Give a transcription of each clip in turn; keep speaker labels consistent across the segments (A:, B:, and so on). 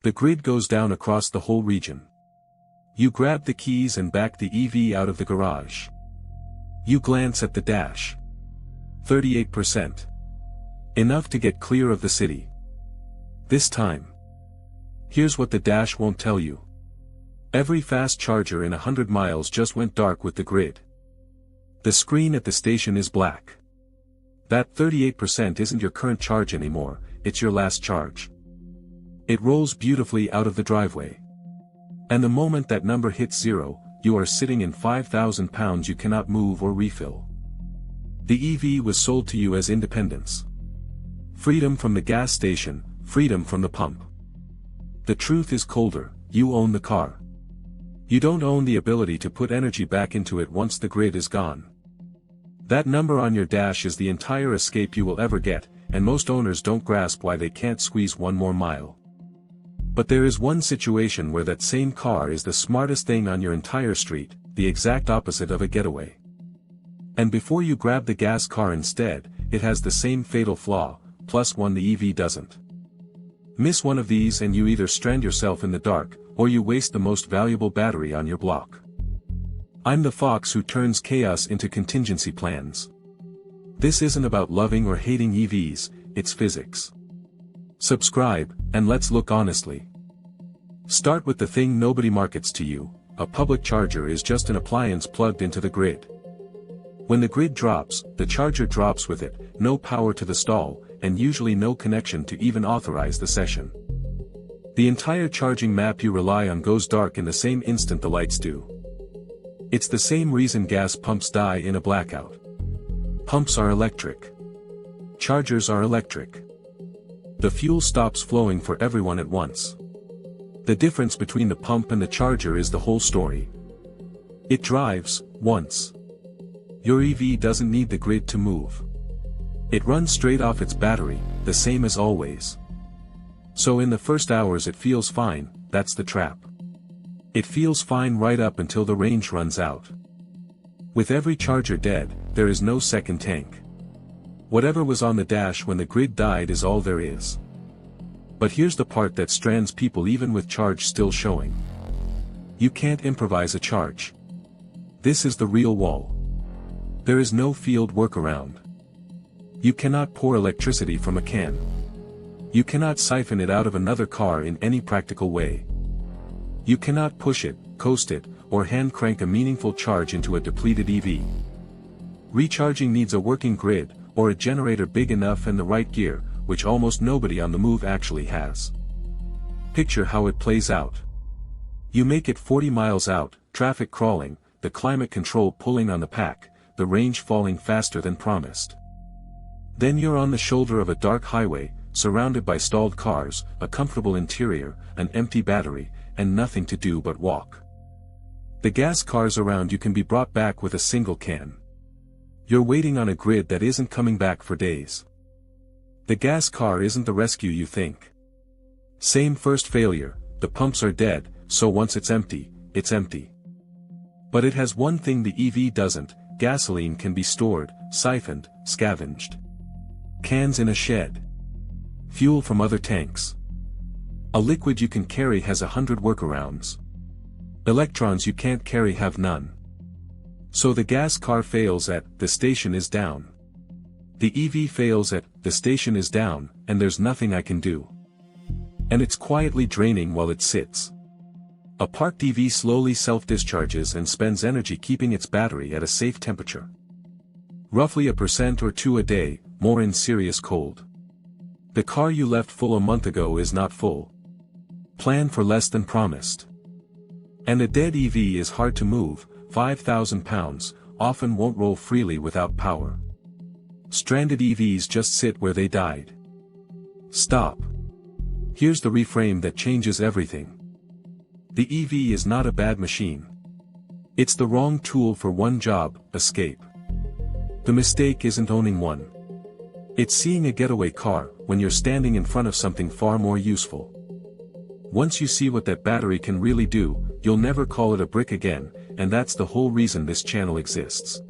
A: The grid goes down across the whole region. You grab the keys and back the EV out of the garage. You glance at the dash. 38%. Enough to get clear of the city. This time. Here's what the dash won't tell you. Every fast charger in 100 miles just went dark with the grid. The screen at the station is black. That 38% isn't your current charge anymore, it's your last charge. It rolls beautifully out of the driveway. And the moment that number hits zero, you are sitting in 5,000 pounds you cannot move or refill. The EV was sold to you as independence. Freedom from the gas station, freedom from the pump. The truth is colder, you own the car. You don't own the ability to put energy back into it once the grid is gone. That number on your dash is the entire escape you will ever get, and most owners don't grasp why they can't squeeze one more mile. But there is one situation where that same car is the smartest thing on your entire street, the exact opposite of a getaway. And before you grab the gas car instead, it has the same fatal flaw, plus one the EV doesn't. Miss one of these and you either strand yourself in the dark, or you waste the most valuable battery on your block. I'm the fox who turns chaos into contingency plans. This isn't about loving or hating EVs, it's physics. Subscribe, and let's look honestly. Start with the thing nobody markets to you: a public charger is just an appliance plugged into the grid. When the grid drops, the charger drops with it, no power to the stall, and usually no connection to even authorize the session. The entire charging map you rely on goes dark in the same instant the lights do. It's the same reason gas pumps die in a blackout. Pumps are electric. Chargers are electric. The fuel stops flowing for everyone at once. The difference between the pump and the charger is the whole story. It drives, once. Your EV doesn't need the grid to move. It runs straight off its battery, the same as always. So in the first hours it feels fine, that's the trap. It feels fine right up until the range runs out. With every charger dead, there is no second tank. Whatever was on the dash when the grid died is all there is. But here's the part that strands people even with charge still showing. You can't improvise a charge. This is the real wall. There is no field workaround. You cannot pour electricity from a can. You cannot siphon it out of another car in any practical way. You cannot push it, coast it, or hand crank a meaningful charge into a depleted EV. Recharging needs a working grid, or a generator big enough and the right gear, which almost nobody on the move actually has. Picture how it plays out. You make it 40 miles out, traffic crawling, the climate control pulling on the pack, the range falling faster than promised. Then you're on the shoulder of a dark highway, surrounded by stalled cars, a comfortable interior, an empty battery, and nothing to do but walk. The gas cars around you can be brought back with a single can. You're waiting on a grid that isn't coming back for days. The gas car isn't the rescue you think. Same first failure, the pumps are dead, so once it's empty, it's empty. But it has one thing the EV doesn't: gasoline can be stored, siphoned, scavenged. Cans in a shed. Fuel from other tanks. A liquid you can carry has 100 workarounds. Electrons you can't carry have none. So the gas car fails at "the station is down." The EV fails at "the station is down, and there's nothing I can do." And it's quietly draining while it sits. A parked EV slowly self-discharges and spends energy keeping its battery at a safe temperature. Roughly 1% or 2% a day, more in serious cold. The car you left full a month ago is not full. Plan for less than promised. And a dead EV is hard to move. 5,000 pounds, often won't roll freely without power. Stranded EVs just sit where they died. Stop. Here's the reframe that changes everything. The EV is not a bad machine. It's the wrong tool for one job: escape. The mistake isn't owning one. It's seeing a getaway car, when you're standing in front of something far more useful. Once you see what that battery can really do, you'll never call it a brick again, and that's the whole reason this channel exists.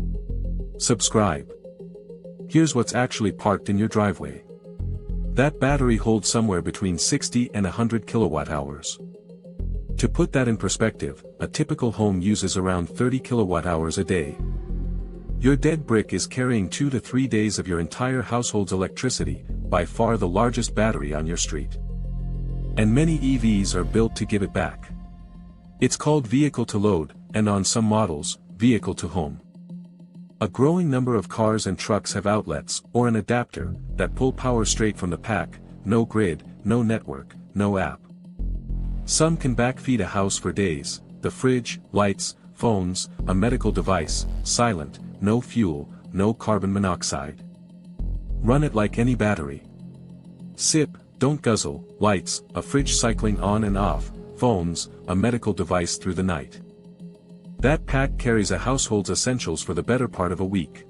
A: Subscribe. Here's what's actually parked in your driveway. That battery holds somewhere between 60 and 100 kilowatt hours. To put that in perspective, a typical home uses around 30 kilowatt hours a day. Your dead brick is carrying 2 to 3 days of your entire household's electricity, by far the largest battery on your street. And many EVs are built to give it back. It's called vehicle to load, and on some models, vehicle to home. A growing number of cars and trucks have outlets, or an adapter, that pull power straight from the pack, no grid, no network, no app. Some can backfeed a house for days: the fridge, lights, phones, a medical device, silent, no fuel, no carbon monoxide. Run it like any battery. Sip, don't guzzle, lights, a fridge cycling on and off, phones, a medical device through the night. That pack carries a household's essentials for the better part of a week.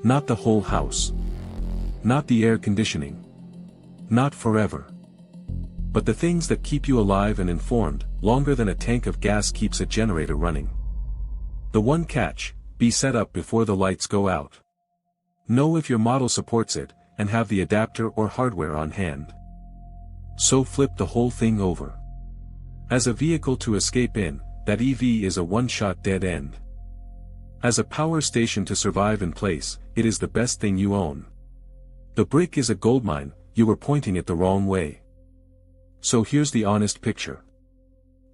A: Not the whole house. Not the air conditioning. Not forever. But the things that keep you alive and informed, longer than a tank of gas keeps a generator running. The one catch: be set up before the lights go out. Know if your model supports it, and have the adapter or hardware on hand. So flip the whole thing over. As a vehicle to escape in, that EV is a one-shot dead end. As a power station to survive in place, it is the best thing you own. The brick is a goldmine, you were pointing it the wrong way. So here's the honest picture.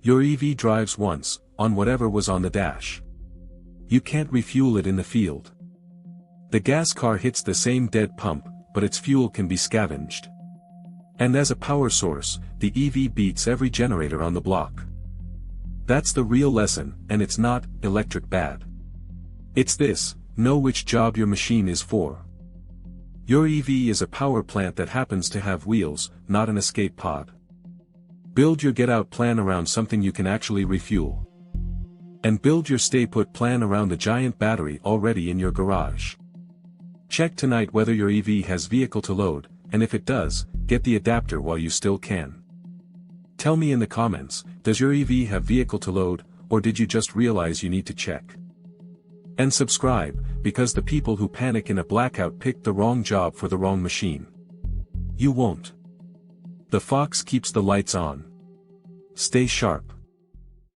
A: Your EV drives once, on whatever was on the dash. You can't refuel it in the field. The gas car hits the same dead pump, but its fuel can be scavenged. And as a power source, the EV beats every generator on the block. That's the real lesson, and it's not electric bad. It's this: know which job your machine is for. Your EV is a power plant that happens to have wheels, not an escape pod. Build your get-out plan around something you can actually refuel. And build your stay-put plan around the giant battery already in your garage. Check tonight whether your EV has vehicle to load, and if it does, get the adapter while you still can. Tell me in the comments, does your EV have vehicle to load, or did you just realize you need to check? And subscribe, because the people who panic in a blackout picked the wrong job for the wrong machine. You won't. The fox keeps the lights on. Stay sharp.